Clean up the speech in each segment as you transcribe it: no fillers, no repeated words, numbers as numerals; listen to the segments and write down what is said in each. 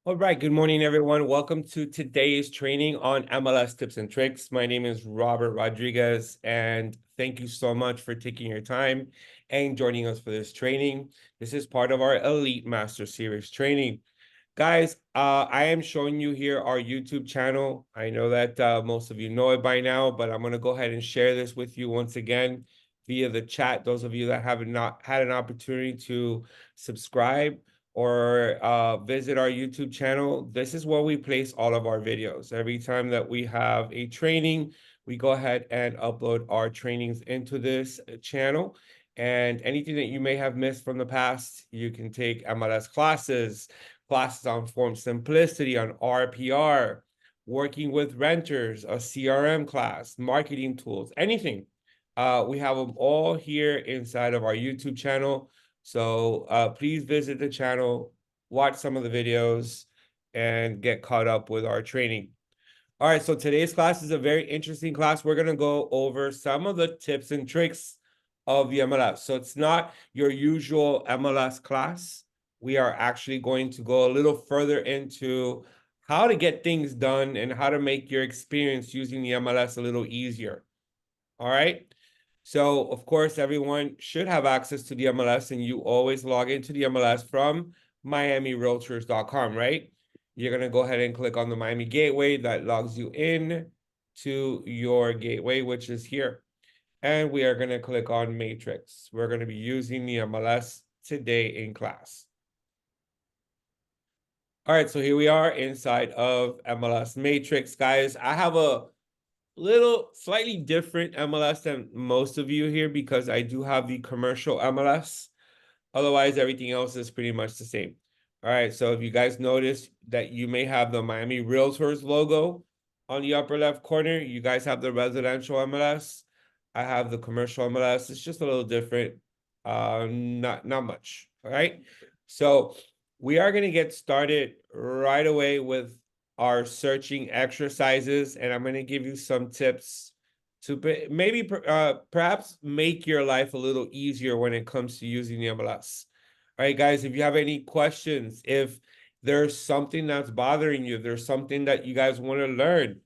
All right, good morning, everyone. Welcome to today's training on MLS tips and tricks. My name is Robert Rodriguez, and thank you so much for taking your time and joining us for this training. This is part of our Elite Master Series training. Guys, I am showing you here our YouTube channel. I know that most of you know it by now, but I'm going to go ahead and share this with you once again via the chat. Those of you that have not had an opportunity to subscribe or visit our YouTube channel, this is where we place all of our videos. Every time that we have a training, we go ahead and upload our trainings into this channel. And anything that you may have missed from the past, you can take MLS classes on form simplicity, on RPR, working with renters, a CRM class, marketing tools, anything. We have them all here inside of our YouTube channel. So please visit the channel, watch some of the videos, and get caught up with our training. All right, so today's class is a very interesting class. We're going to go over some of the tips and tricks of the MLS. So it's not your usual MLS class. We are actually going to go a little further into how to get things done and how to make your experience using the MLS a little easier. All right. So, of course, everyone should have access to the MLS, and you always log into the MLS from MiamiRealtors.com, right? You're going to go ahead and click on the Miami Gateway. That logs you in to your gateway, which is here. And we are going to click on Matrix. We're going to be using the MLS today in class. All right, so here we are inside of MLS Matrix. Guys, I have a little slightly different MLS than most of you here because I do have the commercial MLS. Otherwise, everything else is pretty much the same. All right, so if you guys notice that you may have the Miami Realtors logo on the upper left corner, you guys have the residential MLS. I have the commercial MLS. It's just a little different, not much. All right, so we are going to get started right away with our searching exercises, and I'm going to give you some tips to maybe perhaps make your life a little easier when it comes to using the MLS. All right, guys, if you have any questions, if there's something that's bothering you, there's something that you guys want to learn,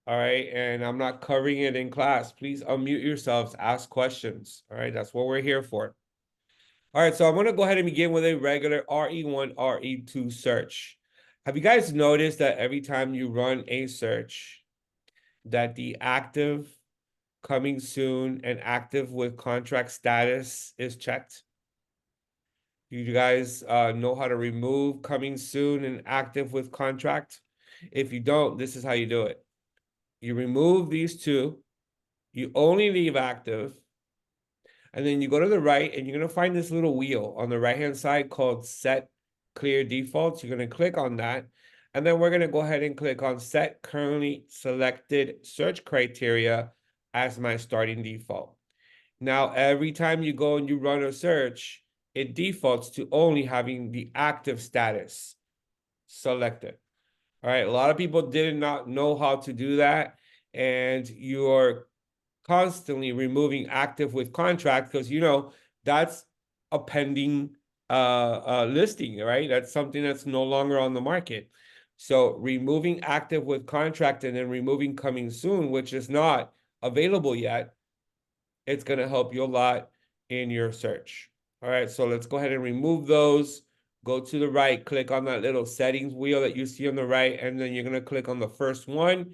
all right, and I'm not covering it in class, please unmute yourselves, ask questions. All right, that's what we're here for. All right, so I'm going to go ahead and begin with a regular RE1, RE2 search. Have you guys noticed that every time you run a search, that the active, coming soon, and active with contract status is checked? You guys know how to remove coming soon and active with contract? If you don't, this is how you do it. You remove these two, you only leave active, and then you go to the right and you're going to find this little wheel on the right-hand side called Set Clear Defaults. You're going to click on that. And then we're going to go ahead and click on Set Currently Selected Search Criteria as my starting default. Now, every time you go and you run a search, it defaults to only having the active status selected. All right, a lot of people did not know how to do that, and you're constantly removing active with contract because that's a pending listing, right? That's something that's no longer on the market. So removing active with contract and then removing coming soon, which is not available yet, it's going to help you a lot in your search. All right, so let's go ahead and remove those. Go to the right, click on that little settings wheel that you see on the right, and then you're going to click on the first one,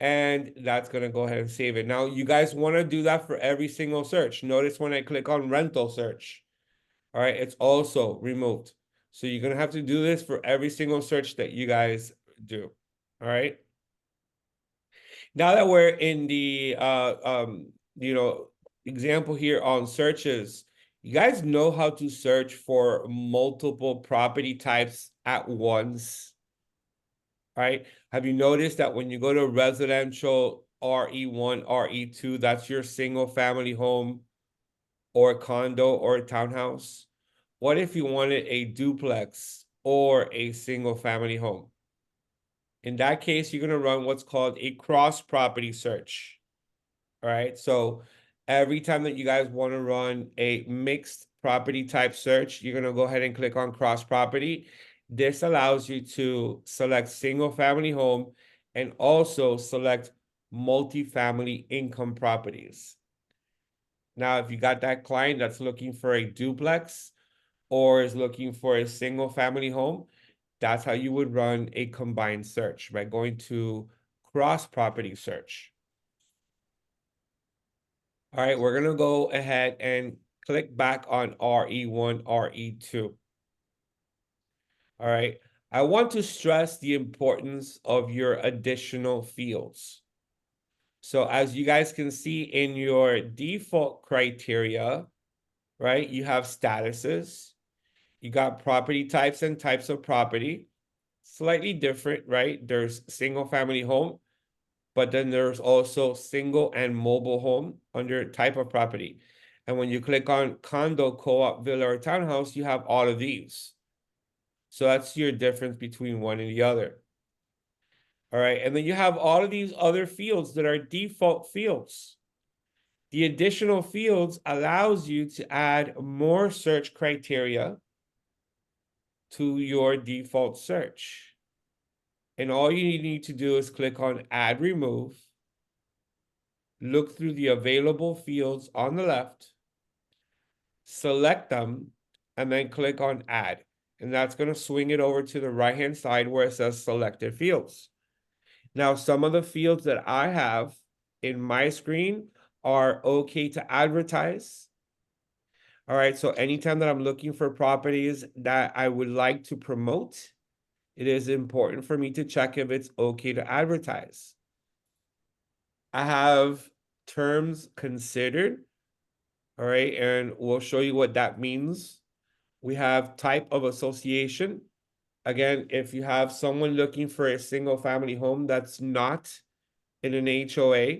and that's going to go ahead and save it. Now, you guys want to do that for every single search. Notice when I click on rental search, all right, it's also removed. So you're going to have to do this for every single search that you guys do. All right. Now that we're in the example here on searches, you guys know how to search for multiple property types at once, right? Have you noticed that when you go to residential RE1, RE2, that's your single family home or a condo or a townhouse? What if you wanted a duplex or a single family home? In that case, you're going to run what's called a cross property search. All right. So every time that you guys want to run a mixed property type search, you're going to go ahead and click on cross property. This allows you to select single family home and also select multifamily income properties. Now, if you got that client that's looking for a duplex or is looking for a single family home, that's how you would run a combined search by going to cross property search. All right, we're gonna go ahead and click back on RE1, RE2. All right, I want to stress the importance of your additional fields. So as you guys can see in your default criteria, right, you have statuses, you got property types and types of property, slightly different, right? There's single family home, but then there's also single and mobile home under type of property. And when you click on condo, co-op, villa, or townhouse, you have all of these. So that's your difference between one and the other. All right, and then you have all of these other fields that are default fields. The additional fields allows you to add more search criteria to your default search. And all you need to do is click on Add Remove, look through the available fields on the left, select them, and then click on Add. And that's going to swing it over to the right-hand side where it says Selected Fields. Now, some of the fields that I have in my screen are okay to advertise. All right, so anytime that I'm looking for properties that I would like to promote, it is important for me to check if it's okay to advertise. I have terms considered, all right, and we'll show you what that means. We have type of association. Again, if you have someone looking for a single family home that's not in an HOA,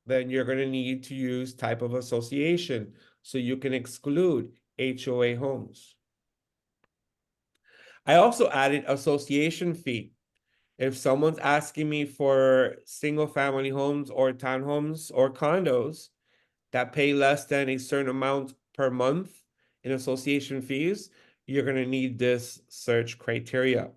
then you're going to need to use type of association so you can exclude HOA homes. I also added association fee. If someone's asking me for single family homes or townhomes or condos that pay less than a certain amount per month in association fees, you're going to need this search criteria.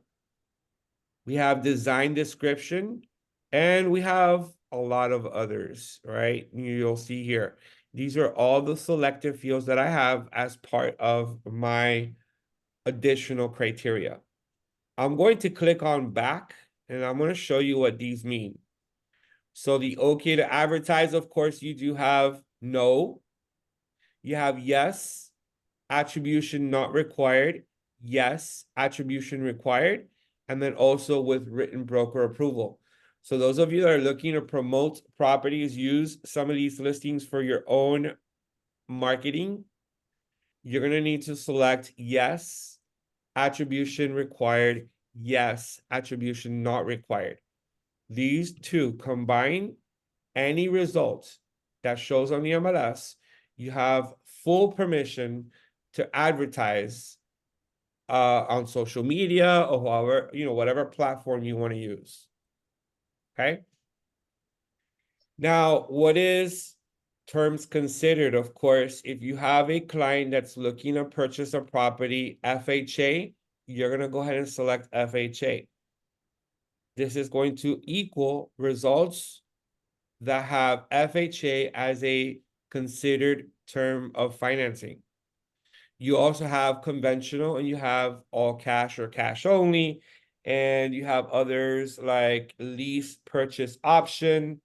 We have design description, and we have a lot of others, right? You'll see here. These are all the selected fields that I have as part of my additional criteria. I'm going to click on back, and I'm going to show you what these mean. So the okay to advertise, of course, you do have no. You have yes, attribution not required, yes, attribution required, and then also with written broker approval. So those of you that are looking to promote properties, use some of these listings for your own marketing, you're going to need to select yes, attribution required, yes, attribution not required. These two combine any result that shows on the MLS, you have full permission to advertise on social media or however, whatever platform you want to use. Okay. Now, what is terms considered? Of course, if you have a client that's looking to purchase a property, FHA, you're going to go ahead and select FHA. This is going to equal results that have FHA as a considered term of financing. You also have conventional and you have all cash or cash only, and you have others like lease purchase option.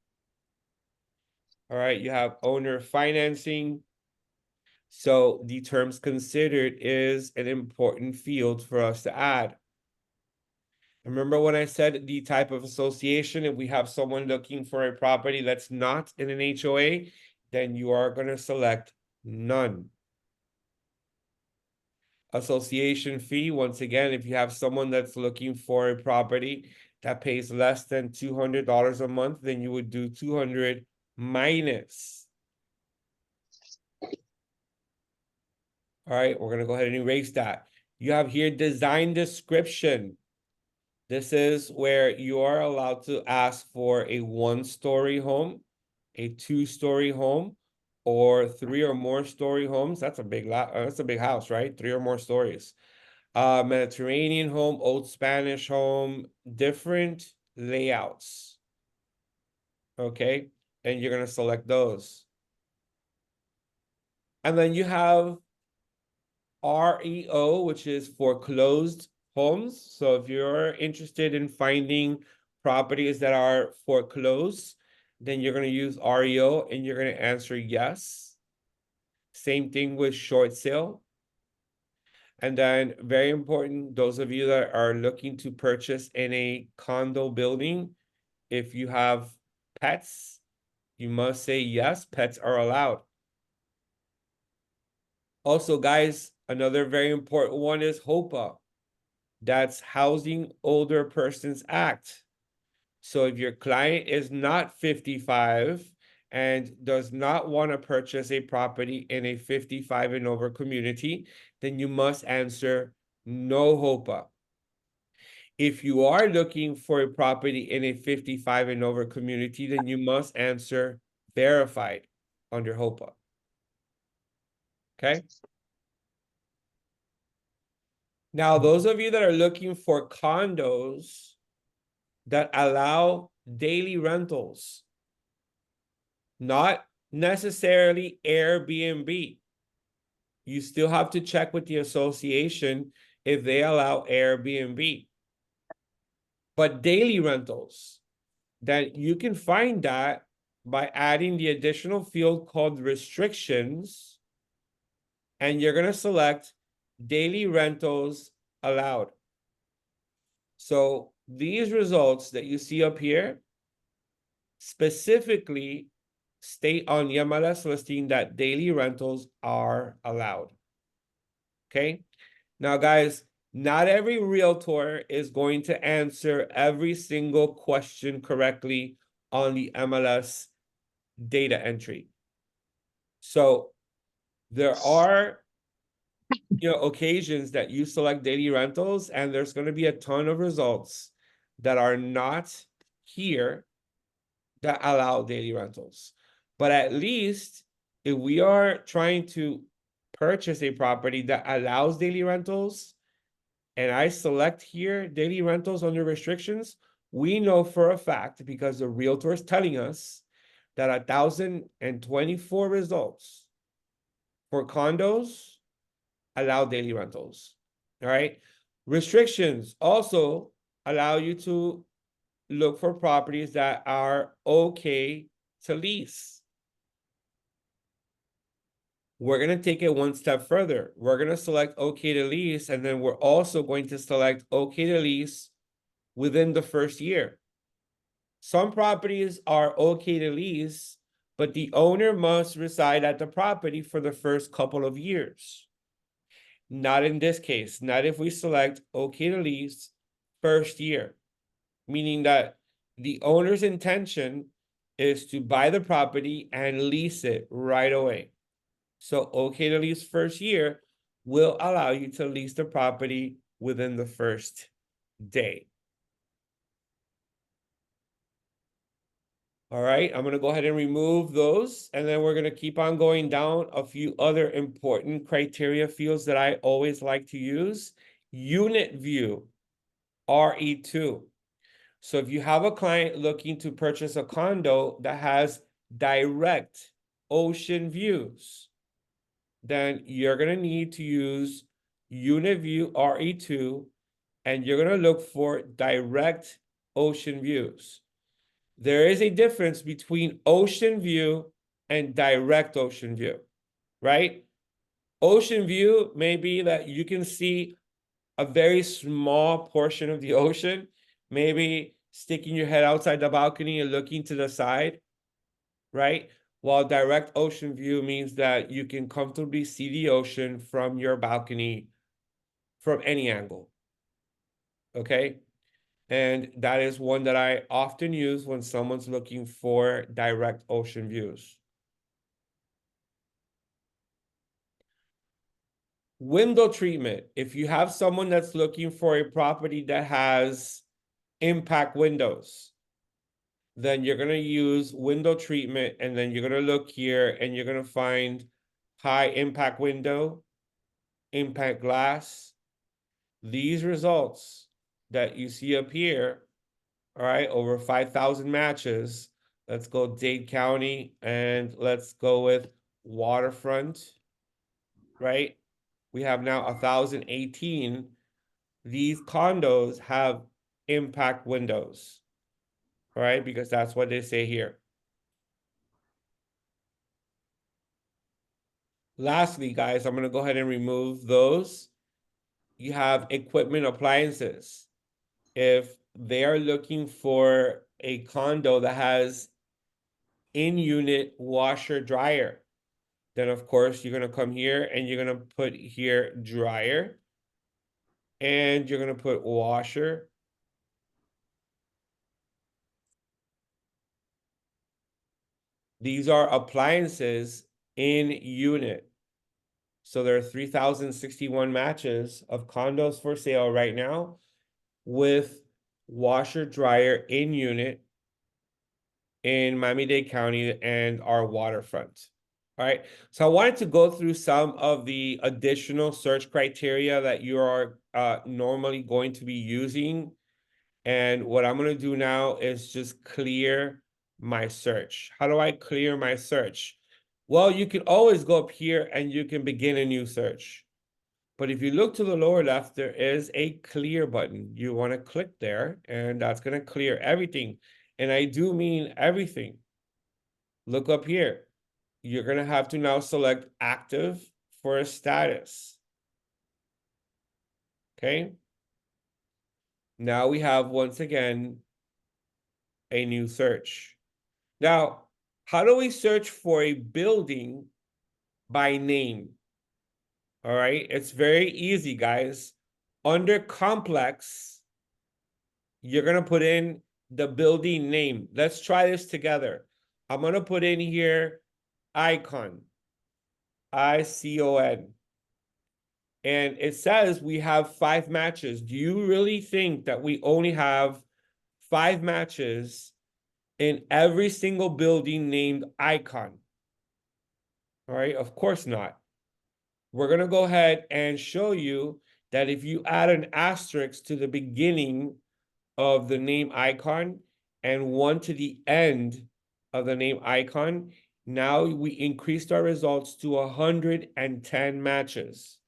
All right, you have owner financing. So the terms considered is an important field for us to add. Remember when I said the type of association, if we have someone looking for a property that's not in an HOA, then you are going to select none. Association fee, once again, if you have someone that's looking for a property that pays less than $200 a month, then you would do 200 minus. All right, we're going to go ahead and erase that. You have here design description. This is where you are allowed to ask for a one-story home, a two-story home, or three or more story homes. That's a big house, right? Three or more stories. Mediterranean home, Old Spanish home, different layouts. Okay, and you're gonna select those. And then you have REO, which is foreclosed homes. So if you're interested in finding properties that are foreclosed, then you're going to use REO and you're going to answer yes. Same thing with short sale. And then very important, those of you that are looking to purchase in a condo building, if you have pets, you must say yes, pets are allowed. Also, guys, another very important one is HOPA. That's Housing Older Persons Act. So if your client is not 55 and does not want to purchase a property in a 55 and over community, then you must answer no HOPA. If you are looking for a property in a 55 and over community, then you must answer verified under HOPA. Okay? Now, those of you that are looking for condos that allow daily rentals, not necessarily Airbnb. You still have to check with the association if they allow Airbnb. But daily rentals, that you can find that by adding the additional field called restrictions, and you're going to select daily rentals allowed. So these results that you see up here specifically state on the MLS listing that daily rentals are allowed. Okay. Now, guys, not every realtor is going to answer every single question correctly on the MLS data entry. So there are occasions that you select daily rentals, and there's going to be a ton of results that are not here that allow daily rentals. But at least if we are trying to purchase a property that allows daily rentals, and I select here daily rentals under restrictions, we know for a fact, because the realtor is telling us, that 1,024 results for condos allow daily rentals. All right. Restrictions also allow you to look for properties that are okay to lease. We're going to take it one step further. We're going to select okay to lease, and then we're also going to select okay to lease within the first year. Some properties are okay to lease, but the owner must reside at the property for the first couple of years. Not in this case, not if we select okay to lease first year, meaning that the owner's intention is to buy the property and lease it right away. So okay to lease first year will allow you to lease the property within the first day. All right, I'm going to go ahead and remove those, and then we're going to keep on going down a few other important criteria fields that I always like to use. Unit view, RE2. So if you have a client looking to purchase a condo that has direct ocean views, then you're going to need to use Unit View RE2, and you're going to look for direct ocean views. There is a difference between ocean view and direct ocean view, right? Ocean view may be that you can see a very small portion of the ocean, maybe sticking your head outside the balcony and looking to the side, right? While direct ocean view means that you can comfortably see the ocean from your balcony from any angle, okay? And that is one that I often use when someone's looking for direct ocean views. Window treatment. If you have someone that's looking for a property that has impact windows, then you're going to use window treatment, and then you're going to look here and you're going to find high impact window, impact glass, these results that you see up here, all right, over 5,000 matches. Let's go Dade County and let's go with waterfront, right? We have now 1,018. These condos have impact windows, all right? Because that's what they say here. Lastly, guys, I'm gonna go ahead and remove those. You have equipment appliances. If they are looking for a condo that has in-unit washer dryer, then of course you're gonna come here and you're gonna put here dryer, and you're gonna put washer. These are appliances in unit. So there are 3,061 matches of condos for sale right now with washer dryer in unit in Miami-Dade County and our waterfront. All right. So I wanted to go through some of the additional search criteria that you are normally going to be using. And what I'm going to do now is just clear my search. How do I clear my search? Well, you can always go up here and you can begin a new search. But if you look to the lower left, there is a clear button. You want to click there, and that's going to clear everything. And I do mean everything. Look up here. You're going to have to now select active for a status. Okay. Now we have, once again, a new search. Now, how do we search for a building by name? All right. It's very easy, guys. Under complex, you're going to put in the building name. Let's try this together. I'm going to put in here Icon, ICON. And it says we have 5 matches. Do you really think that we only have 5 matches in every single building named Icon? All right, of course not. We're going to go ahead and show you that if you add an asterisk to the beginning of the name Icon and 1 to the end of the name Icon, now we increased our results to 110 matches.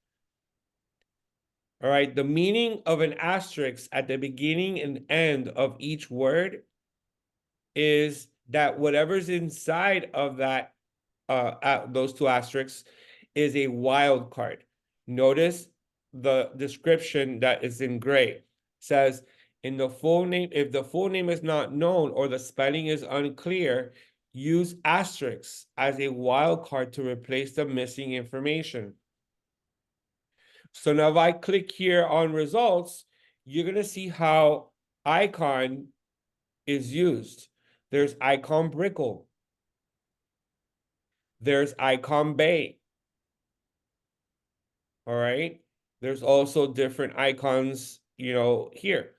All right, the meaning of an asterisk at the beginning and end of each word is that whatever's inside of that, those 2 asterisks is a wild card. Notice the description that is in gray. It says, in the full name, if the full name is not known or the spelling is unclear, use asterisks as a wild card to replace the missing information. So now if I click here on results, you're going to see how Icon is used. There's Icon Brickell. There's Icon Bay. All right. There's also different icons, here.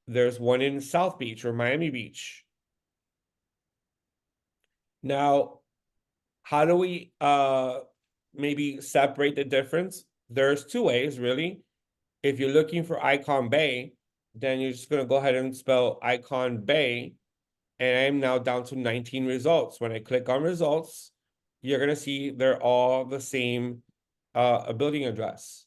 There's one in South Beach or Miami Beach. Now, how do we maybe separate the difference? There's 2 ways, really. If you're looking for Icon Bay, then you're just going to go ahead and spell Icon Bay. And I'm now down to 19 results. When I click on results, you're going to see they're all the same building address.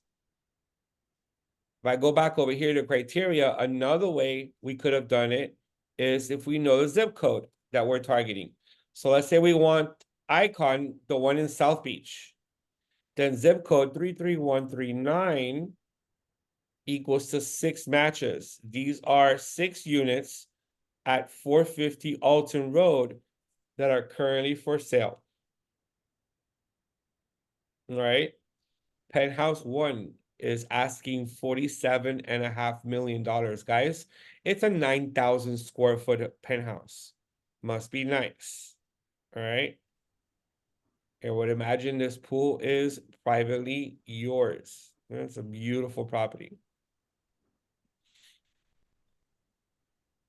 If I go back over here to criteria, another way we could have done it is if we know the zip code that we're targeting. So let's say we want Icon, the one in South Beach. Then zip code 33139 equals to 6 matches. These are 6 units at 450 Alton Road that are currently for sale. All right. Penthouse 1 is asking $47.5 million, guys. It's a 9,000 square foot penthouse. Must be nice. All right. I would imagine this pool is privately yours. It's a beautiful property.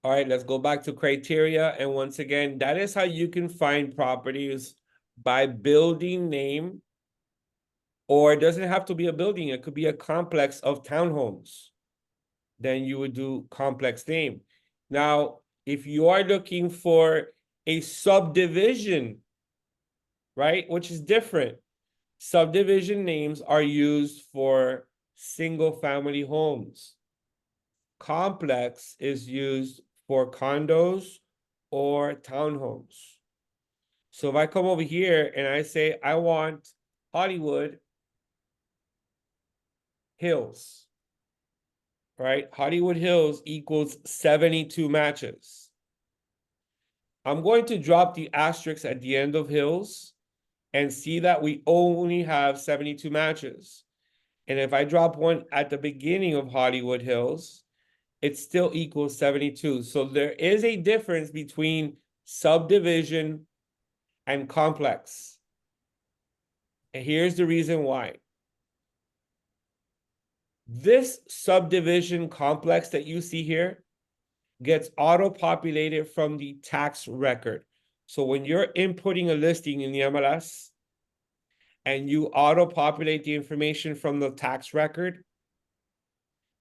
All right, let's go back to criteria. And once again, that is how you can find properties by building name, or it doesn't have to be a building. It could be a complex of townhomes. then you would do complex name. Now, if you are looking for a subdivision, right, which is different, subdivision names are used for single family homes. Complex is used for condos or townhomes. So if I come over here and I say, I want Hollywood Hills, right? Hollywood Hills equals 72 matches. I'm going to drop the asterisk at the end of Hills and see that we only have 72 matches. And if I drop one at the beginning of Hollywood Hills, it still equals 72. So there is a difference between subdivision and complex. And here's the reason why. This subdivision complex that you see here gets auto-populated from the tax record. So when you're inputting a listing in the MLS and you auto-populate the information from the tax record,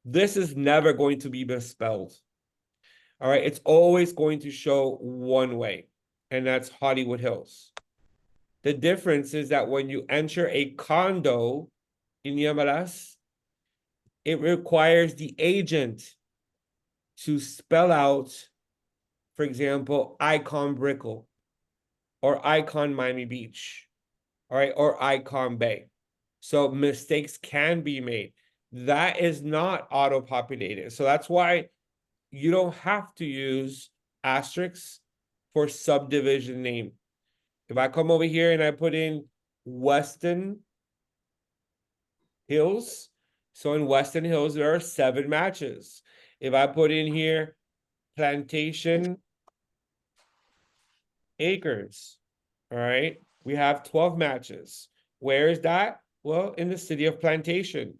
this is never going to be misspelled. All right, it's always going to show one way, and that's Hollywood Hills. The difference is that when you enter a condo in the MLS, it requires the agent to spell out, for example, Icon Brickell or Icon Miami Beach, all right, or Icon Bay. So mistakes can be made. That is not auto-populated. So that's why you don't have to use asterisks for subdivision name. If I come over here and I put in Weston Hills, so in Weston Hills, there are 7 matches. If I put in here Plantation Acres, all right, we have 12 matches. Where is that? Well, in the city of Plantation.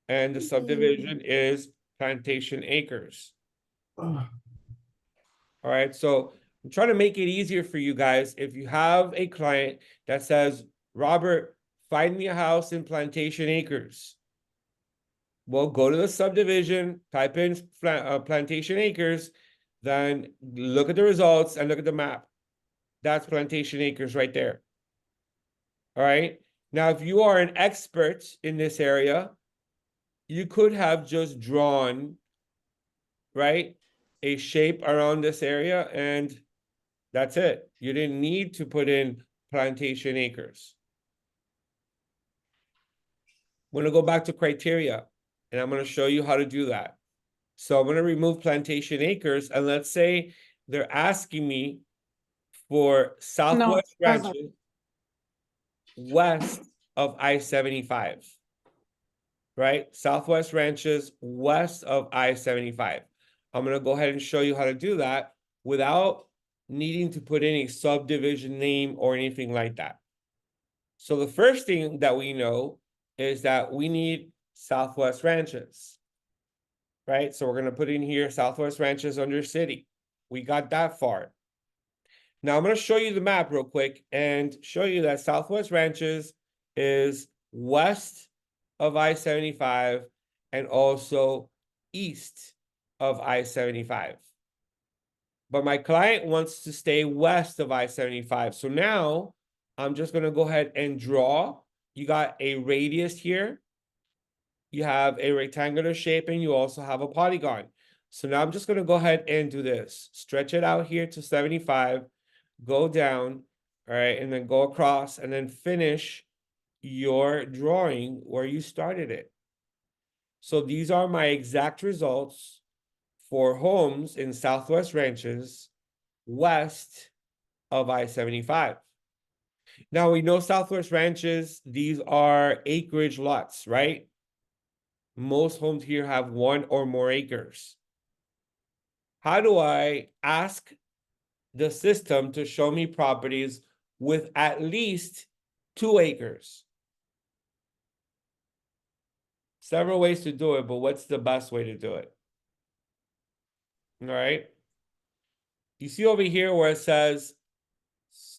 And the subdivision is Plantation Acres. All right, so I'm trying to make it easier for you guys. If you have a client that says, Robert, find me a house in Plantation Acres. Well, go to the subdivision, type in Plantation Acres, then look at the results and look at the map. That's Plantation Acres right there. All right. Now, if you are an expert in this area, you could have just drawn, right, a shape around this area, and that's it. You didn't need to put in Plantation Acres. I'm going to go back to criteria, and I'm going to show you how to do that. So I'm going to remove Plantation Acres, and let's say they're asking me for Southwest Ranches west of I-75, right? Southwest Ranches west of I-75. I'm going to go ahead and show you how to do that without needing to put in a subdivision name or anything like that. So the first thing that we know is that we need Southwest Ranches, right? So we're going to put in here Southwest Ranches under city. We got that far. Now I'm going to show you the map real quick and show you that Southwest Ranches is west of I-75 and also east of I-75. But my client wants to stay west of I-75. So now I'm just going to go ahead and draw. You got a radius here. You have a rectangular shape and you also have a polygon. So now I'm just going to go ahead and do this. Stretch it out here to 75. Go down, all right, and then go across and then finish your drawing where you started it. So these are my exact results for homes in Southwest Ranches west of I-75. Now we know Southwest Ranches, these are acreage lots, right? Most homes here have 1 or more acres. How do I ask the system to show me properties with at least 2 acres? Several ways to do it, but what's the best way to do it? All right. You see over here where it says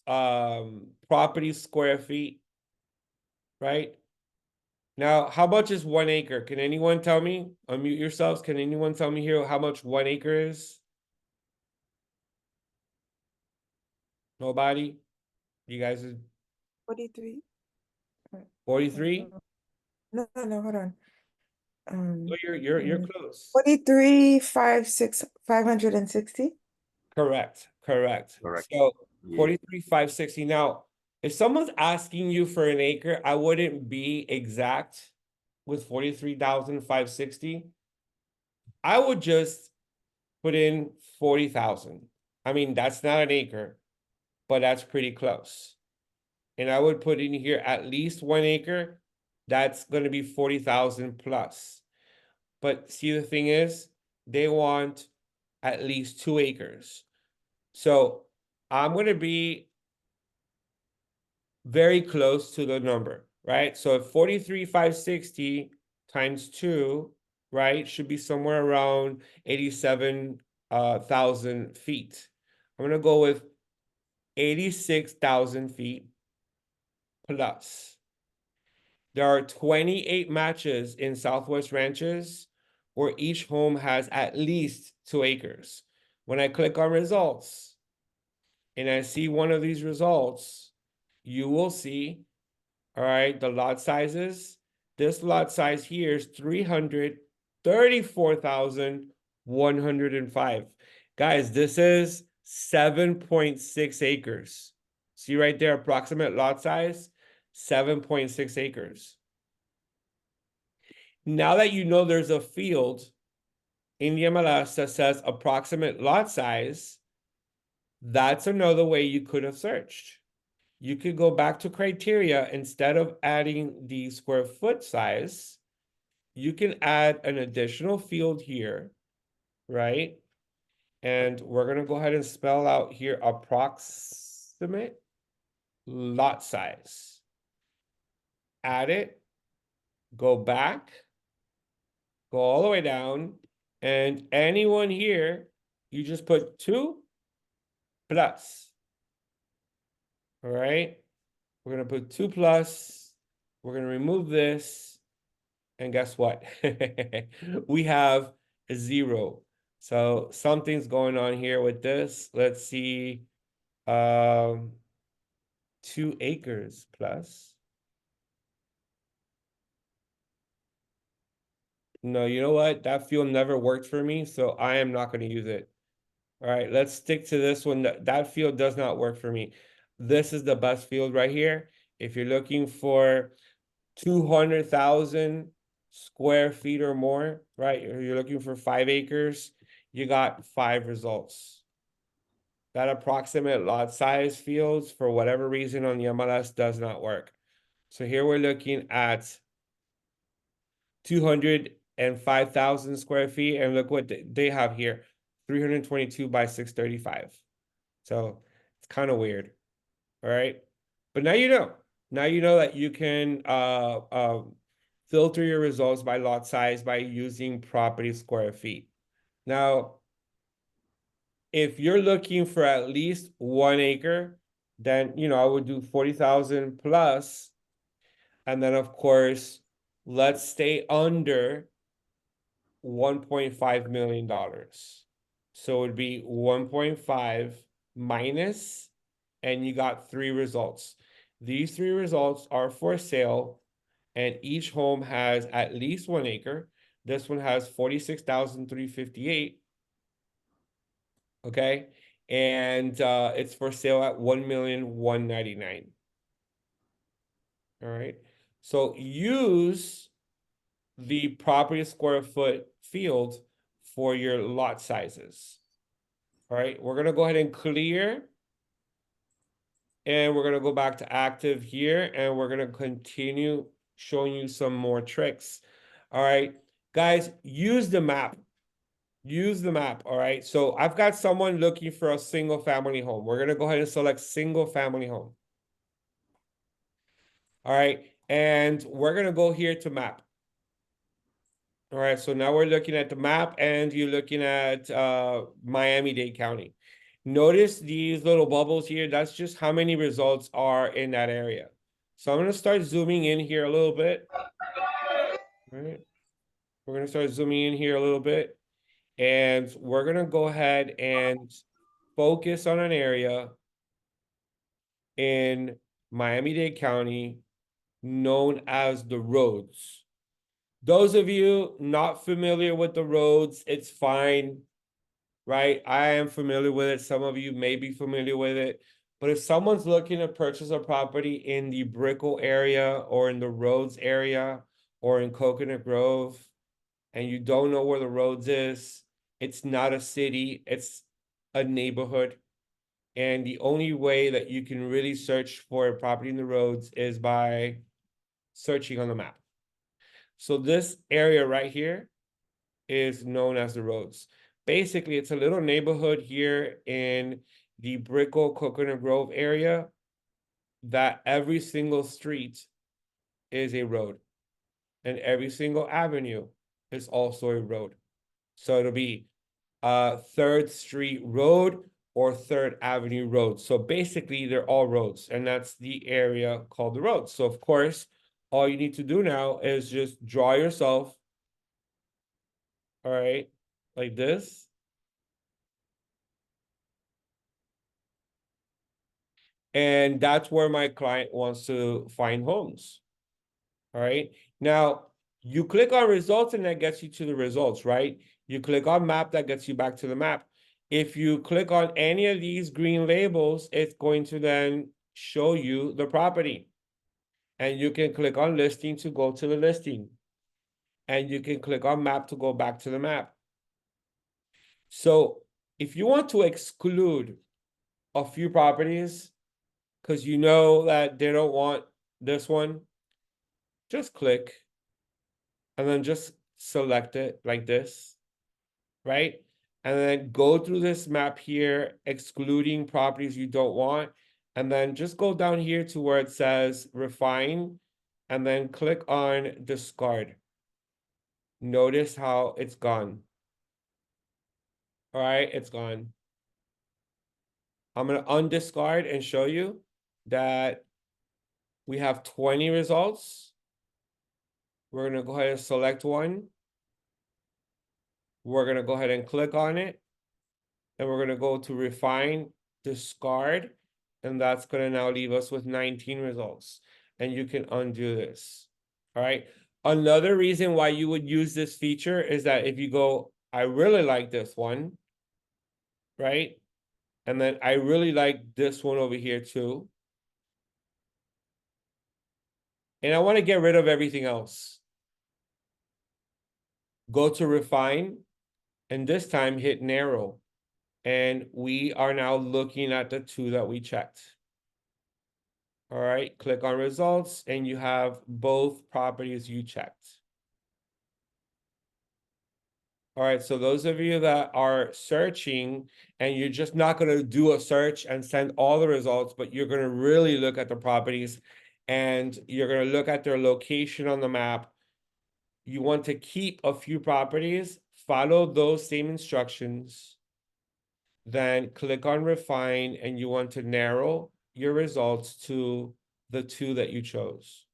property square feet, right? Now, how much is 1 acre? Can anyone tell me? Unmute yourselves. Can anyone tell me here how much 1 acre is? Nobody? You guys are 43. 43? No, hold on. Oh, you're Mm, close. 43, 560. Correct, correct. Correct. So Yeah. 43,560. Now, if someone's asking you for an acre, I wouldn't be exact with 43,560. I would just put in 40,000. I mean, that's not an acre, but that's pretty close. And I would put in here at least 1 acre. That's going to be 40,000 plus. But see, the thing is, they want at least 2 acres. So I'm going to be very close to the number, right? So 43,560 times 2, right, should be somewhere around 87,000 feet. I'm going to go with 86,000 feet plus. There are 28 matches in Southwest Ranches where each home has at least 2 acres. When I click on results and I see one of these results, you will see, all right, the lot sizes. This lot size here is 334,105. Guys, this is 7.6 acres. See right there, approximate lot size, 7.6 acres. Now that you know there's a field in the MLS that says approximate lot size, that's another way you could have searched. You could go back to criteria. Instead of adding the square foot size, you can add an additional field here, right? And we're going to go ahead and spell out here approximate lot size. Add it, go back, go all the way down, and anyone here, you just put 2 plus. All right? We're going to put 2 plus. We're going to remove this. And guess what? We have a 0. So something's going on here with this. Let's see. 2 acres plus. No, you know what? That field never worked for me, so I am not going to use it. All right, let's stick to this one. That field does not work for me. This is the best field right here. If you're looking for 200,000 square feet or more, right? You're looking for 5 acres, you got 5 results. That approximate lot size fields, for whatever reason on the MLS, does not work. So here we're looking at 205,000 square feet, and look what they have here, 322 by 635. So it's kind of weird. All right. But now you know. Now you know that you can filter your results by lot size by using property square feet. Now, if you're looking for at least 1 acre, then I would do 40,000 plus. And then of course, let's stay under $1.5 million. So it would be 1.5 minus, and you got 3 results. These 3 results are for sale, and each home has at least 1 acre. This one has 46,358. Okay. And it's for sale at 1,199,000. All right. So use the property square foot field for your lot sizes. All right, we're gonna go ahead and clear, and we're gonna go back to active here, and we're gonna continue showing you some more tricks. All right, guys, use the map. Use the map. All right, so I've got someone looking for a single family home. We're gonna go ahead and select single family home. All right, and we're gonna go here to map. All right, so now we're looking at the map, and you're looking at Miami-Dade County. Notice these little bubbles here. That's just how many results are in that area. So I'm going to start zooming in here a little bit. All right. We're gonna start zooming in here a little bit, and we're gonna go ahead and focus on an area in Miami-Dade County known as the roads. Those of you not familiar with the roads, it's fine, right? I am familiar with it. Some of you may be familiar with it. But if someone's looking to purchase a property in the Brickell area or in the Rhodes area or in Coconut Grove, and you don't know where the Rhodes is, it's not a city, it's a neighborhood. And the only way that you can really search for a property in the Rhodes is by searching on the map. So this area right here is known as the Rhodes. Basically, it's a little neighborhood here in the Brickell Coconut Grove area that every single street is a road, and every single avenue is also a road. So it'll be 3rd Street Road or 3rd Avenue Road. So basically, they're all roads, and that's the area called the Roads. So of course, all you need to do now is just draw yourself, all right, like this. And that's where my client wants to find homes. All right. Now, you click on results and that gets you to the results, right? You click on map, that gets you back to the map. If you click on any of these green labels, it's going to then show you the property. And you can click on listing to go to the listing. And you can click on map to go back to the map. So if you want to exclude a few properties, because you know that they don't want this one, just click and then just select it like this, right? And then go through this map here, excluding properties you don't want. And then just go down here to where it says refine and then click on discard. Notice how it's gone. All right, it's gone. I'm going to undiscard and show you that we have 20 results. We're going to go ahead and select one. We're going to go ahead and click on it. And we're going to go to refine, discard. And that's going to now leave us with 19 results. And you can undo this. All right. Another reason why you would use this feature is that if you go, I really like this one, right? And then I really like this one over here too. And I want to get rid of everything else. Go to refine, and this time hit narrow. And we are now looking at the two that we checked. All right, click on results, and you have both properties you checked. All right, so those of you that are searching and you're just not going to do a search and send all the results, but you're going to really look at the properties and you're going to look at their location on the map. You want to keep a few properties, follow those same instructions, then click on refine, and you want to narrow your results to the two that you chose.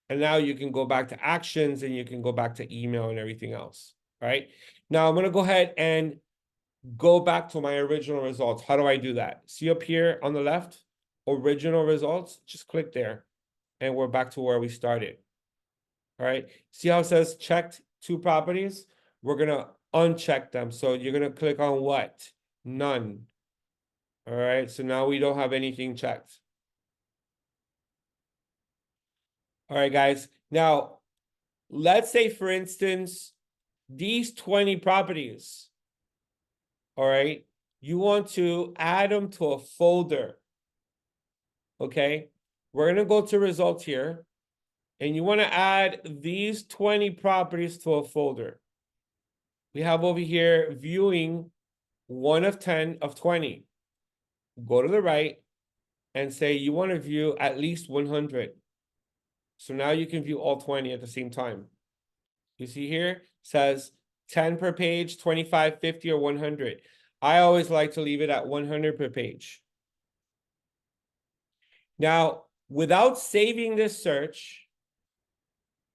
And now you can go back to actions and you can go back to email and everything else, right? Now I'm going to go ahead and go back to my original results. How do I do that? See up here on the left, original results, just click there and we're back to where we started. All right. See how it says checked two properties? We're going to uncheck them. So you're going to click on what? None. All right. So now we don't have anything checked. All right, guys. Now, let's say, for instance, these 20 properties, all right, you want to add them to a folder, okay? We're going to go to results here, and you want to add these 20 properties to a folder. We have over here viewing 1 of 10 of 20. Go to the right and say you want to view at least 100. So now you can view all 20 at the same time. You see here, says 10 per page, 25, 50, or 100. I always like to leave it at 100 per page. Now, without saving this search,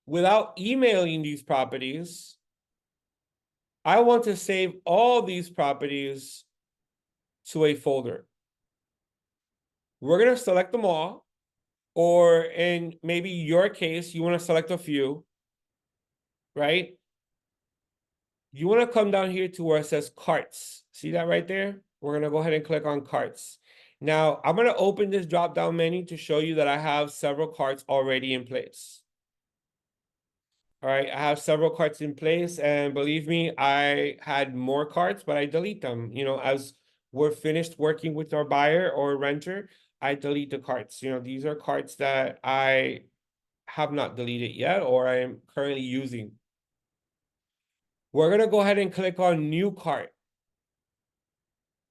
without emailing these properties, I want to save all these properties to a folder. We're going to select them all, or in maybe your case, you want to select a few, right? You want to come down here to where it says carts. See that right there? We're going to go ahead and click on carts. Now, I'm going to open this drop-down menu to show you that I have several carts already in place. All right, I have several carts in place, and believe me, I had more carts, but I delete them. You know, as we're finished working with our buyer or renter, I delete the carts. You know, these are carts that I have not deleted yet or I am currently using. We're gonna go ahead and click on new cart.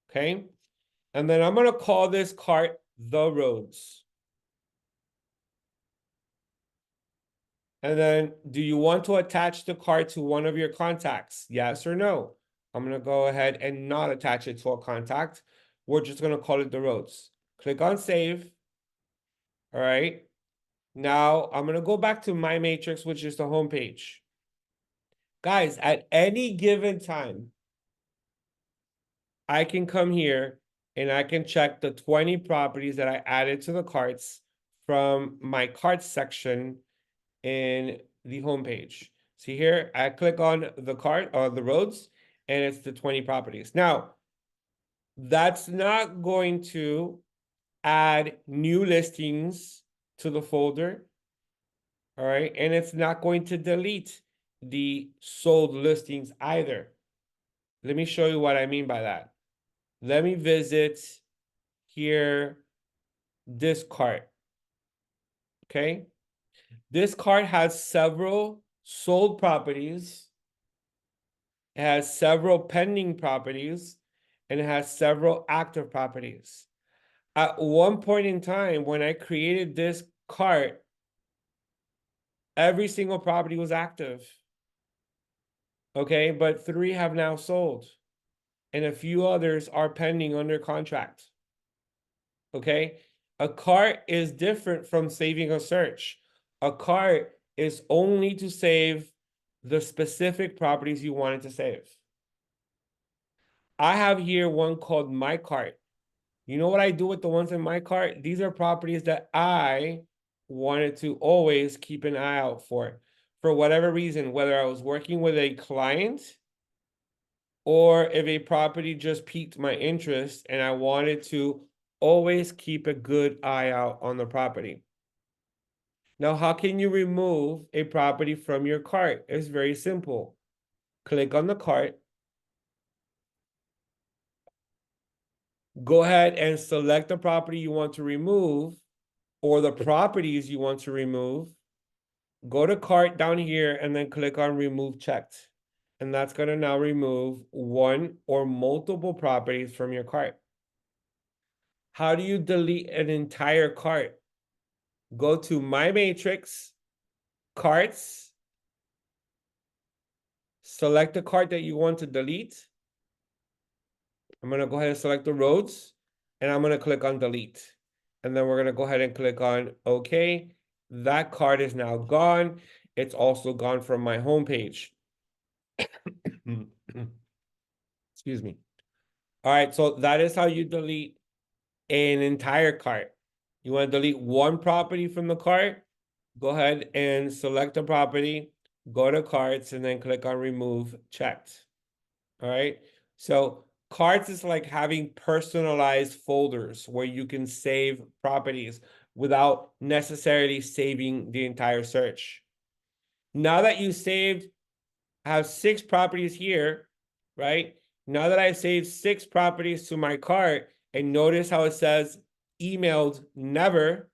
Okay, and then I'm gonna call this cart the roads. And then, do you want to attach the cart to one of your contacts? Yes or no? I'm gonna go ahead and not attach it to a contact. We're just gonna call it the roads. Click on save. All right. Now I'm gonna go back to my matrix, which is the home page. Guys, at any given time, I can come here and I can check the 20 properties that I added to the carts from my carts section in the homepage. See here, I click on the cart or the roads, and it's the 20 properties. Now, that's not going to add new listings to the folder. All right, and it's not going to delete the sold listings either. Let me show you what I mean by that. Let me visit here this cart. Okay, this cart has several sold properties, it has several pending properties, and it has several active properties. At one point in time, when I created this cart, every single property was active. Okay, but 3 have now sold, and a few others are pending under contract. Okay, a cart is different from saving a search. A cart is only to save the specific properties you wanted to save. I have here one called my cart. You know what I do with the ones in my cart? These are properties that I wanted to always keep an eye out for whatever reason, whether I was working with a client or if a property just piqued my interest and I wanted to always keep a good eye out on the property. Now, how can you remove a property from your cart? It's very simple. Click on the cart. Go ahead and select the property you want to remove or the properties you want to remove. Go to cart down here and then click on remove checked. And that's going to now remove one or multiple properties from your cart. How do you delete an entire cart? Go to my matrix, carts, select the cart that you want to delete. I'm going to go ahead and select the roads, and I'm going to click on delete. And then we're going to go ahead and click on OK. That cart is now gone. It's also gone from my homepage. Excuse me. All right, so that is how you delete an entire cart. You want to delete one property from the cart? Go ahead and select the property, go to carts, and then click on remove checked. All right. So carts is like having personalized folders where you can save properties without necessarily saving the entire search. Now that you saved, I have 6 properties here, right? Now that I saved 6 properties to my cart, and notice how it says emailed never.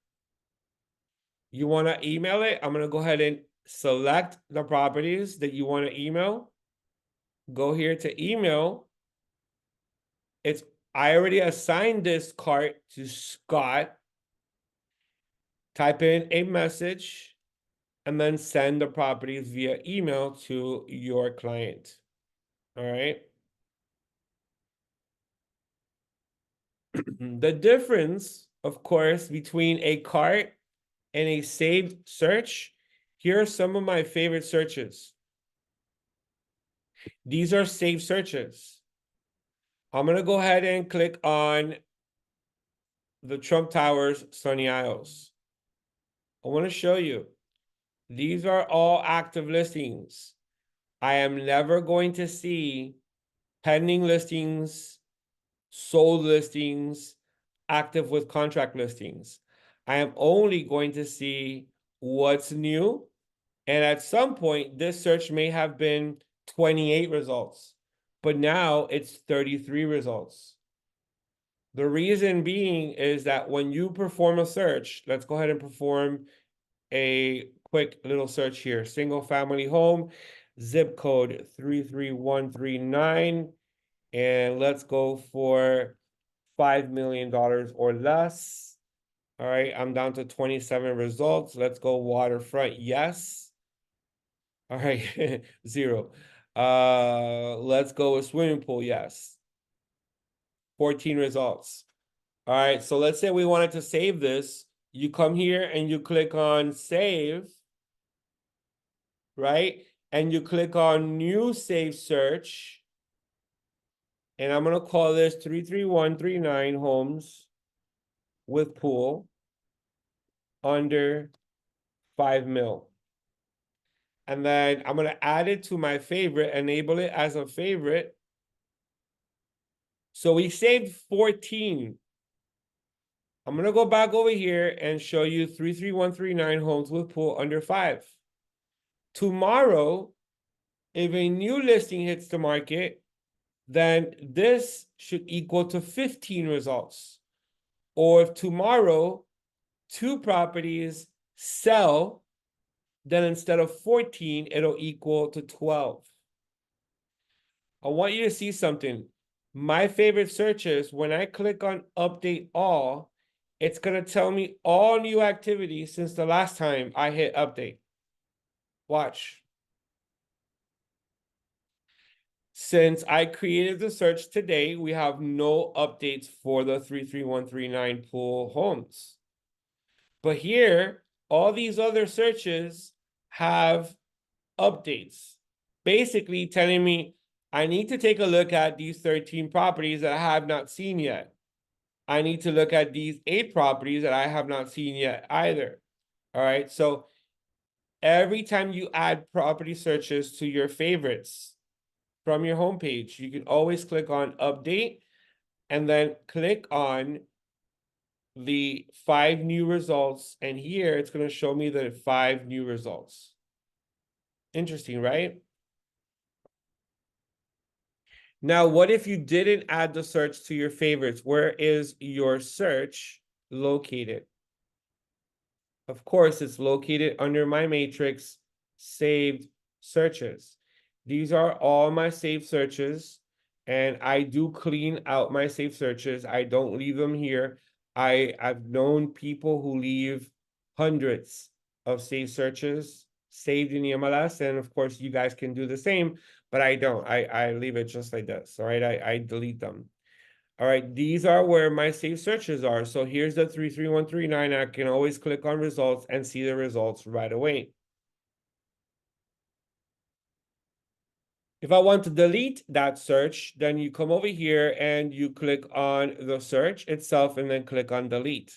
You want to email it? I'm going to go ahead and select the properties that you want to email. Go here to email. I already assigned this cart to Scott. Type in a message and then send the properties via email to your client. All right. The difference, of course, between a cart and a saved search, Here are some of my favorite searches. These are saved searches. I'm going to go ahead and click on the Trump Towers, Sunny Isles. I want to show you. These are all active listings. I am never going to see pending listings, sold listings, active with contract listings. I am only going to see what's new. And at some point, this search may have been 28 results, but now it's 33 results. The reason being is that when you perform a search, let's go ahead and perform a quick little search here. Single family home, zip code 33139. And let's go for $5 million or less. All right, I'm down to 27 results. Let's go waterfront, yes. All right, 0. Let's go with swimming pool, yes. 14 results. All right, so let's say we wanted to save this. You come here and you click on save, right? And you click on new save search. And I'm gonna call this 33139 homes with pool under 5 mil. And then I'm gonna add it to my favorite, enable it as a favorite. So we saved 14. I'm gonna go back over here and show you 33139 homes with pool under 5. Tomorrow, if a new listing hits the market, then this should equal to 15 results. Or if tomorrow 2 properties sell, then instead of 14, it'll equal to 12. I want you to see something. My favorite searches, when I click on update all, it's going to tell me all new activity since the last time I hit update. Watch. Since I created the search today, we have no updates for the 33139 pool homes. But here, all these other searches have updates, basically telling me I need to take a look at these 13 properties that I have not seen yet. I need to look at these 8 properties that I have not seen yet either. All right, so every time you add property searches to your favorites from your homepage, you can always click on update and then click on the 5 new results. And here it's going to show me the 5 new results. Interesting, right? Now, what if you didn't add the search to your favorites? Where is your search located? Of course, it's located under my matrix, saved searches. These are all my saved searches, and I do clean out my saved searches. I don't leave them here. I've known people who leave hundreds of saved searches saved in the MLS, and of course, you guys can do the same, but I don't. I leave it just like this, all right? I delete them. All right, these are where my saved searches are. So here's the 33139. I can always click on results and see the results right away. If I want to delete that search, then you come over here and you click on the search itself and then click on delete.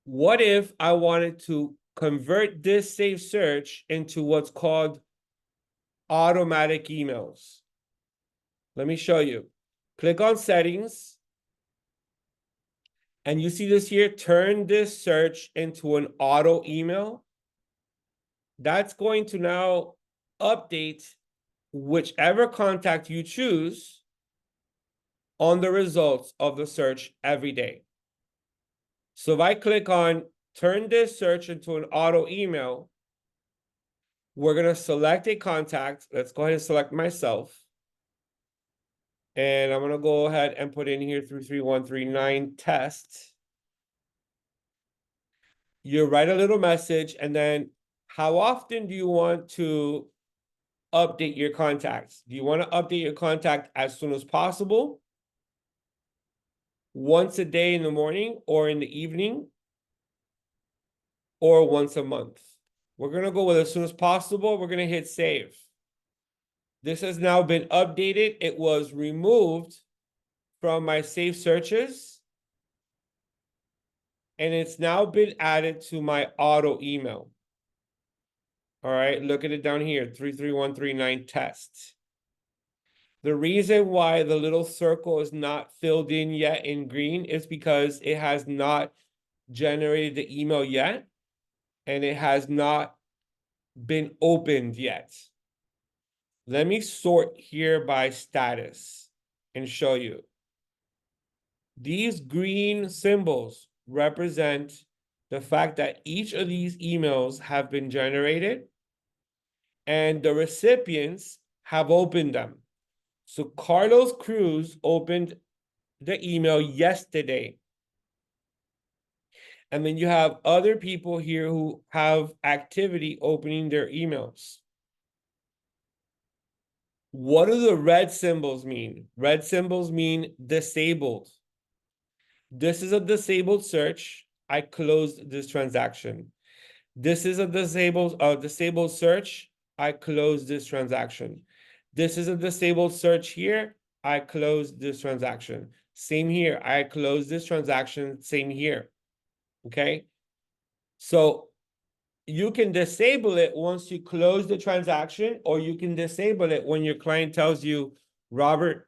What if I wanted to convert this saved search into what's called automatic emails? Let me show you. Click on settings. And you see this here, turn this search into an auto email. That's going to now update whichever contact you choose on the results of the search every day. So if I click on turn this search into an auto email, we're going to select a contact. Let's go ahead and select myself. And I'm going to go ahead and put in here 33139 test. You write a little message, and then how often do you want to update your contacts? Do you want to update your contact as soon as possible? Once a day in the morning or in the evening? or once a month. We're gonna go with as soon as possible. We're gonna hit save. This has now been updated. It was removed from my saved searches, and it's now been added to my auto email. All right, look at it down here, 33139 test. The reason why the little circle is not filled in yet in green is because it has not generated the email yet, and it has not been opened yet. Let me sort here by status and show you. These green symbols represent the fact that each of these emails have been generated and the recipients have opened them. So Carlos Cruz opened the email yesterday. And then you have other people here who have activity opening their emails. What do the red symbols mean? Red symbols mean disabled. This is a disabled search. I closed this transaction. This is a disabled search. I closed this transaction. This is a disabled search here. I closed this transaction. Same here. I closed this transaction. Same here. Okay. So you can disable it once you close the transaction, or you can disable it when your client tells you, Robert,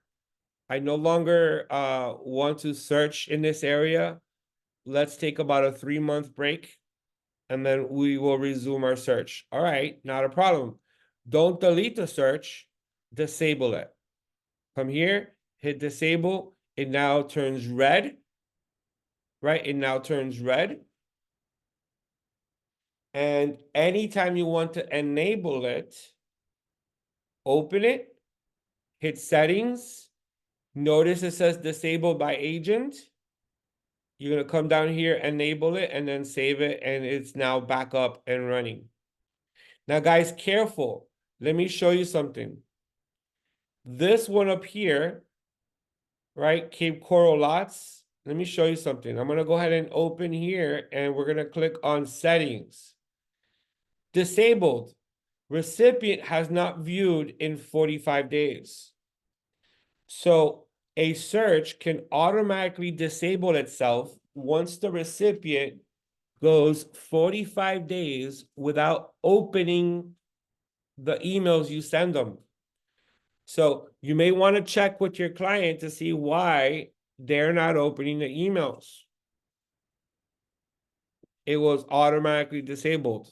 I no longer want to search in this area. Let's take about a 3-month break, and then we will resume our search. All right, not a problem. Don't delete the search, disable it. Come here, hit disable. It now turns red, right? It now turns red. And anytime you want to enable it, open it, hit settings. Notice it says disabled by agent. You're going to come down here, enable it, and then save it. And it's now back up and running. Now, guys, careful. Let me show you something. This one up here, right? Cape Coral Lots. Let me show you something. I'm going to go ahead and open here, and we're going to click on settings. Disabled. Recipient has not viewed in 45 days. So a search can automatically disable itself once the recipient goes 45 days without opening the emails you send them. So you may want to check with your client to see why they're not opening the emails. It was automatically disabled.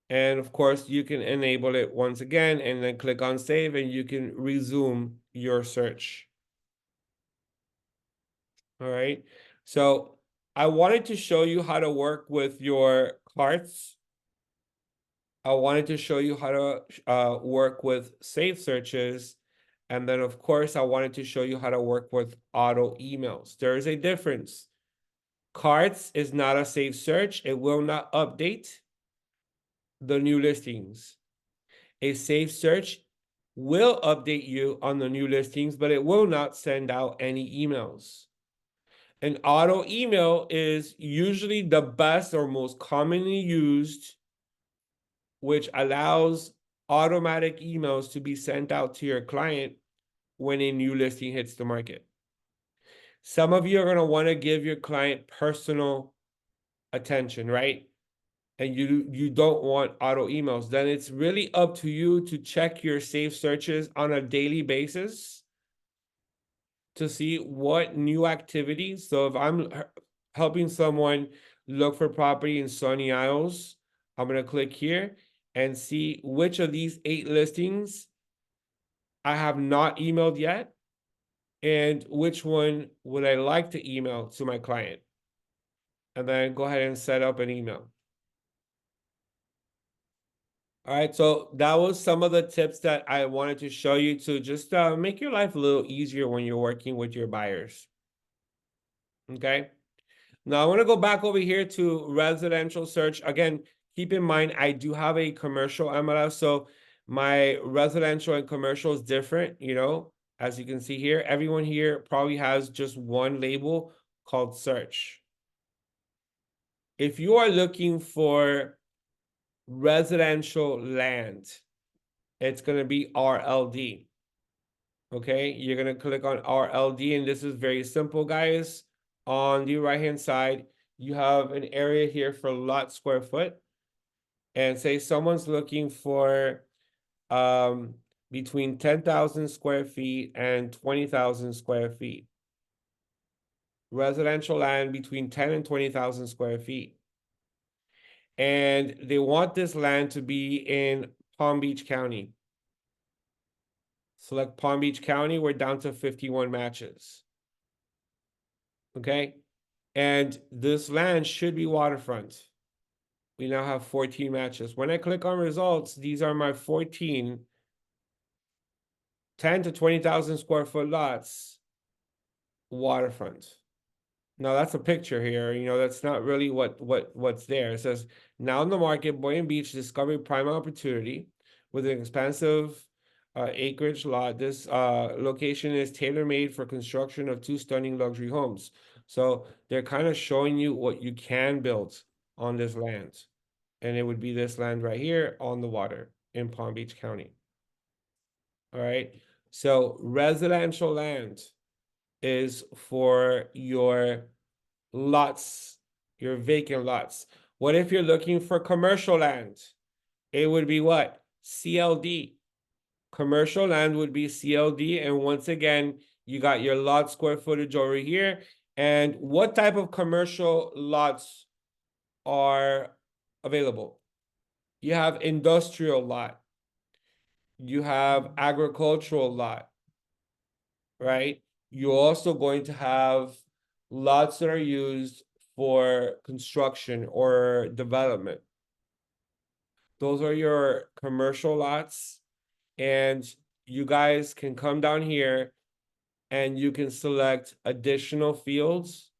And of course, you can enable it once again and then click on save, and you can resume your search. All right. So I wanted to show you how to work with your carts. I wanted to show you how to work with save searches. And then, of course, I wanted to show you how to work with auto emails. There is a difference. Carts is not a save search. It will not update the new listings. A save search will update you on the new listings, but it will not send out any emails. An auto email is usually the best or most commonly used, which allows automatic emails to be sent out to your client when a new listing hits the market. Some of you are going to want to give your client personal attention, right? And you don't want auto emails. Then it's really up to you to check your safe searches on a daily basis to see what new activities. So if I'm helping someone look for property in Sunny Isles, I'm going to click here and see which of these 8 listings I have not emailed yet, and which one would I like to email to my client. And then go ahead and set up an email. All right, so that was some of the tips that I wanted to show you to just make your life a little easier when you're working with your buyers. Okay. Now I want to go back over here to residential search. Again, keep in mind, I do have a commercial MLS, so my residential and commercial is different, as you can see here. Everyone here probably has just one label called search. if you are looking for residential land, it's going to be RLD. Okay, you're going to click on RLD, and this is very simple, guys. On the right-hand side, you have an area here for lot square foot. And say someone's looking for between 10,000 square feet and 20,000 square feet. Residential land between 10 and 20,000 square feet. And they want this land to be in Palm Beach County. Select Palm Beach County, we're down to 51 matches. Okay, and this land should be waterfront. We now have 14 matches. When I click on results, these are my 14 10 to 20,000 square foot lots, waterfront. Now that's a picture here. That's not really what's there. It says, now in the market, Boynton Beach discovered prime opportunity with an expansive acreage lot. This location is tailor-made for construction of 2 stunning luxury homes. So they're kind of showing you what you can build on this land. And it would be this land right here on the water in Palm Beach County. All right. So residential land is for your lots, your vacant lots. What if you're looking for commercial land? It would be what? CLD. Commercial land would be CLD. And once again, you got your lot square footage over here. And what type of commercial lots are available? You have industrial lot. You have agricultural lot, right? You're also going to have lots that are used for construction or development. Those are your commercial lots, and you guys can come down here and you can select additional fields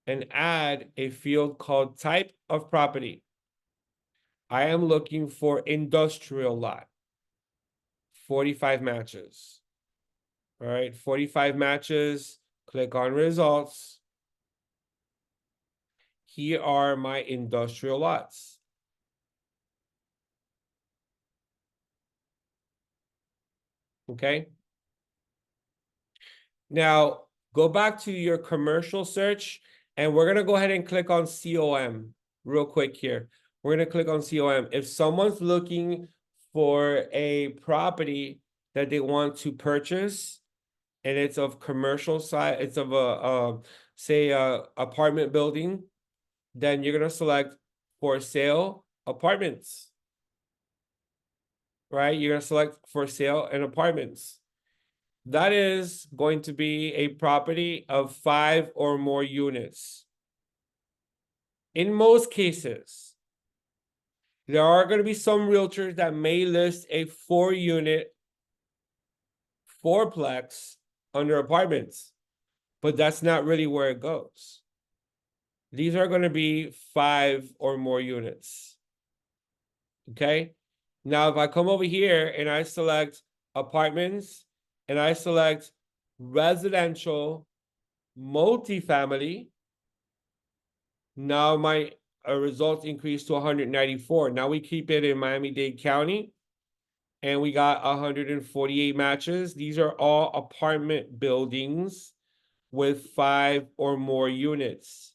and add a field called type of property. I am looking for industrial lot, 45 matches. All right, 45 matches, click on results. Here are my industrial lots. Okay. Now go back to your commercial search, and we're gonna go ahead and click on COM real quick here. We're gonna click on COM. If someone's looking for a property that they want to purchase, and it's of commercial side, it's of a say a apartment building, then you're gonna select for sale apartments. Right? You're gonna select for sale and apartments. That is going to be a property of 5 or more units. In most cases, there are going to be some realtors that may list a 4-unit fourplex under apartments, but that's not really where it goes. These are going to be 5 or more units. Okay. Now, if I come over here and I select apartments and I select residential multifamily, now my results increase to 194. Now we keep it in Miami-Dade County, and we got 148 matches. These are all apartment buildings with 5 or more units.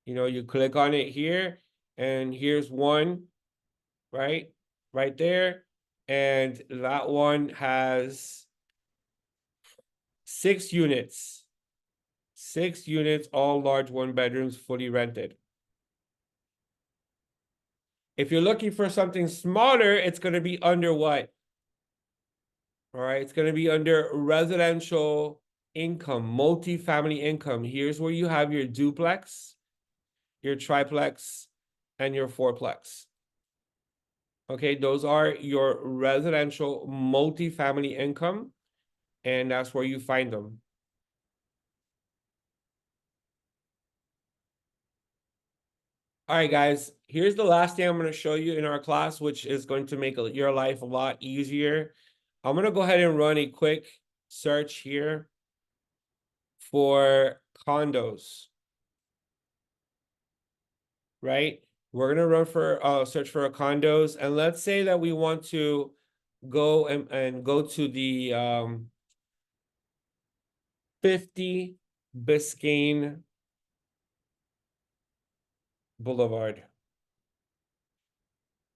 You click on it here, and here's one, right? Right there. And that one has 6 units. 6 units, all large 1-bedrooms, fully rented. If you're looking for something smaller, it's going to be under what? All right, it's going to be under residential income, multifamily income. Here's where you have your duplex, your triplex, and your fourplex. Okay, those are your residential multifamily income, and that's where you find them. All right, guys, here's the last thing I'm going to show you in our class, which is going to make your life a lot easier. I'm going to go ahead and run a quick search here for condos. right? We're gonna run for search for condos, and let's say that we want to go and go to the 50 Biscayne Boulevard.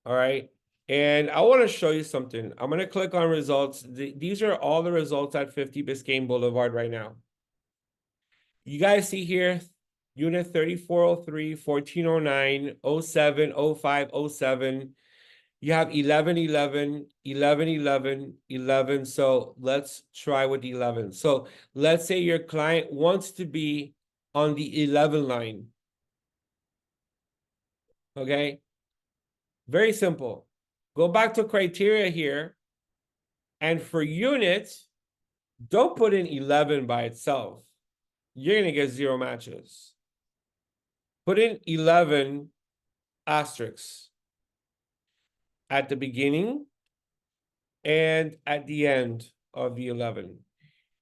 All right. And I want to show you something. I'm going to click on results. These are all the results at 50 Biscayne Boulevard right now. You guys see here, unit 3403, 1409, 07, 05, 07. You have 11, 11, 11, 11, 11. So let's try with 11. So let's say your client wants to be on the 11 line. Okay. Very simple. Go back to criteria here. And for units, don't put in 11 by itself. You're going to get 0 matches. Put in 11 asterisks at the beginning and at the end of the 11.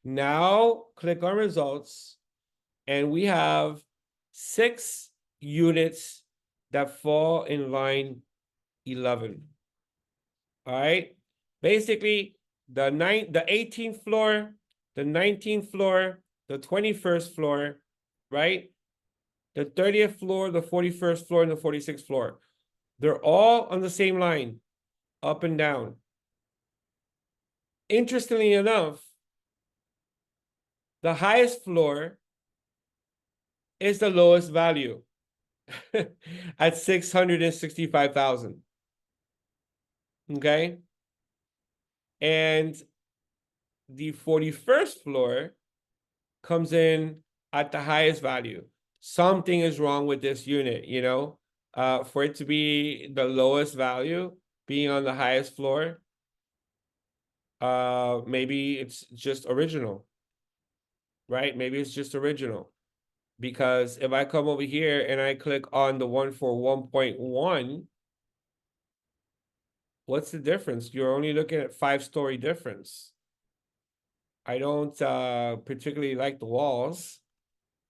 Now click on results, and we have 6 units that fall in line 11. All right. Basically, the 18th floor, the 19th floor, the 21st floor, right? The 30th floor, the 41st floor, and the 46th floor. They're all on the same line, up and down. Interestingly enough, the highest floor is the lowest value at 665,000. Okay. And the 41st floor comes in at the highest value. Something is wrong with this unit, you know, for it to be the lowest value, being on the highest floor, maybe it's just original, right? Maybe it's just original. Because if I come over here and I click on the one for 1.1, what's the difference? You're only looking at 5-story difference. I don't particularly like the walls,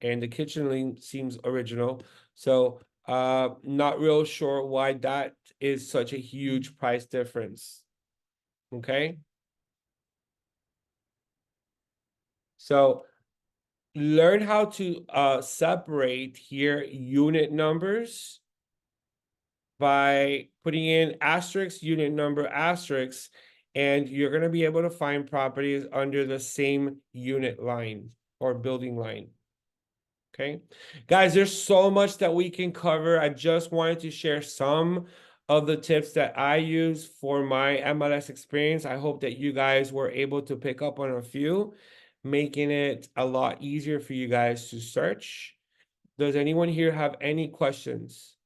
and the kitchen seems original. So not real sure why that is such a huge price difference. Okay. So learn how to separate here unit numbers by putting in asterisk, unit number, asterisk, and you're going to be able to find properties under the same unit line or building line. Okay, guys, there's so much that we can cover. I just wanted to share some of the tips that I use for my MLS experience. I hope that you guys were able to pick up on a few, making it a lot easier for you guys to search. Does anyone here have any questions?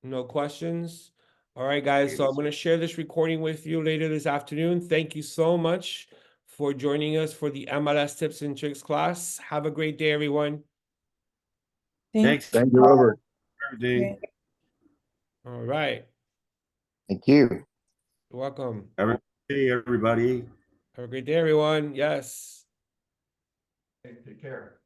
No questions? All right, guys. So I'm going to share this recording with you later this afternoon. Thank you so much for joining us for the MLS Tips and Tricks class. Have a great day, everyone. Thanks. Thank you, Robert. Okay. All right. Thank you. You're welcome. Have a good day, everybody. Have a great day, everyone. Yes. Take care.